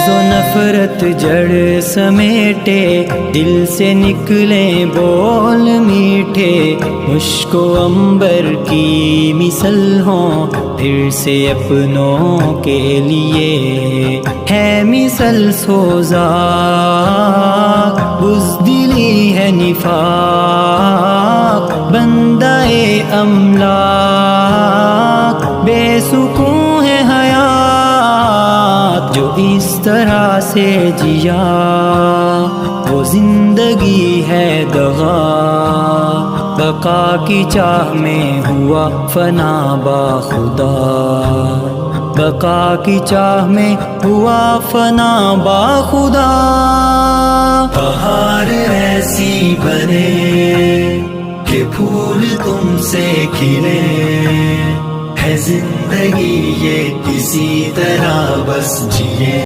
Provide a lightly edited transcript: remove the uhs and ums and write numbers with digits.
بغض و نفرت جڑ سمیٹے، دل سے نکلیں بول میٹھے، مشک و عنبر کی مثل ہوں پھر سے اپنوں کے لیے، ہے مثل سوزا بزدلی ہے نفاق، بندہ املاک بے سکون ہے حیات، جو اس طرح سے جیا وہ زندگی ہے دغا، بقا کی چاہ میں ہوا فنا با خدا، بقا کی چاہ میں ہوا فنا با خدا۔ بہار ایسی بنے کہ پھول تم سے کھلے، ہے زندگی یہ اسی طرح بس جیے۔